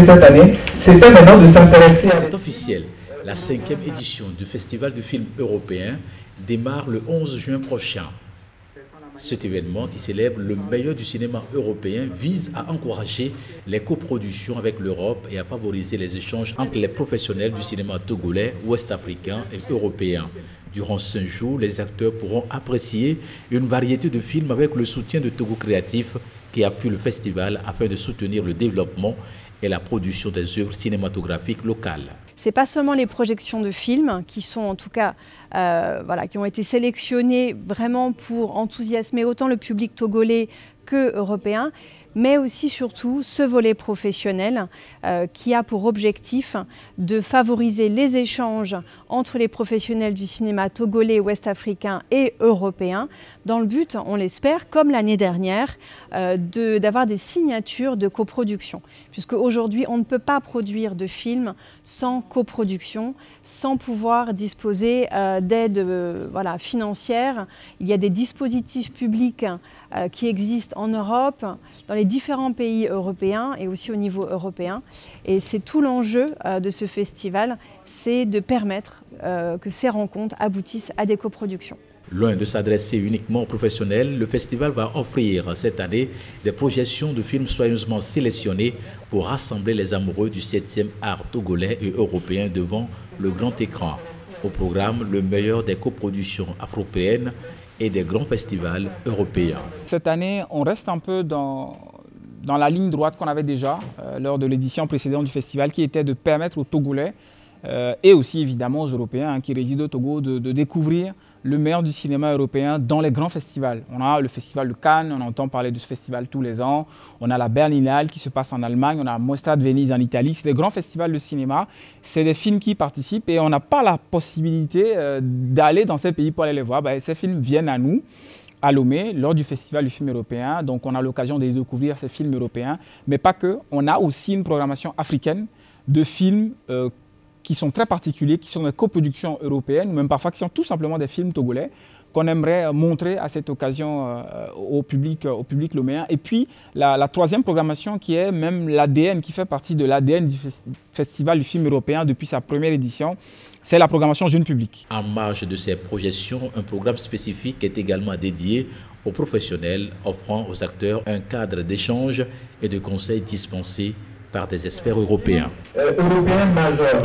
Cette année, c'était maintenant de s'intéresser à... C'est officiel. La 5e édition du Festival du film européen démarre le 11 juin prochain. Cet événement, qui célèbre le meilleur du cinéma européen, vise à encourager les coproductions avec l'Europe et à favoriser les échanges entre les professionnels du cinéma togolais, ouest-africain et européen. Durant 5 jours, les acteurs pourront apprécier une variété de films avec le soutien de Togo Créatif qui appuie le festival afin de soutenir le développement et la production des œuvres cinématographiques locales. Ce n'est pas seulement les projections de films qui sont en tout cas, qui ont été sélectionnées vraiment pour enthousiasmer autant le public togolais que européen, mais aussi surtout ce volet professionnel qui a pour objectif de favoriser les échanges entre les professionnels du cinéma togolais, ouest-africain et européen, dans le but, on l'espère, comme l'année dernière, d'avoir des signatures de coproduction. Puisque aujourd'hui, on ne peut pas produire de films sans coproduction, sans pouvoir disposer d'aides financières. Il y a des dispositifs publics qui existent en Europe, dans les différents pays européens et aussi au niveau européen. Et c'est tout l'enjeu de ce festival, c'est de permettre que ces rencontres aboutissent à des coproductions. Loin de s'adresser uniquement aux professionnels, le festival va offrir cette année des projections de films soigneusement sélectionnés pour rassembler les amoureux du 7e art togolais et européen devant le grand écran. Au programme, le meilleur des coproductions afro-européennes et des grands festivals européens. Cette année, on reste un peu dans la ligne droite qu'on avait déjà lors de l'édition précédente du festival, qui était de permettre aux Togolais et aussi évidemment aux Européens qui résident au Togo de découvrir le meilleur du cinéma européen dans les grands festivals. On a le festival de Cannes, on entend parler de ce festival tous les ans. On a la Berlinale qui se passe en Allemagne, on a Mostra de Venise en Italie. C'est des grands festivals de cinéma, c'est des films qui y participent et on n'a pas la possibilité d'aller dans ces pays pour aller les voir. Ces films viennent à nous, à Lomé, lors du Festival du film européen. Donc on a l'occasion de découvrir ces films européens, mais pas que. On a aussi une programmation africaine de films qui sont très particuliers, qui sont des coproductions européennes, ou même parfois qui sont tout simplement des films togolais, qu'on aimerait montrer à cette occasion au public loméen. Et puis la troisième programmation qui est même l'ADN, qui fait partie de l'ADN du Festival du film européen depuis sa première édition, c'est la programmation jeune public. En marge de ces projections, un programme spécifique est également dédié aux professionnels, offrant aux acteurs un cadre d'échange et de conseils dispensés par des experts européens. Européen majeur.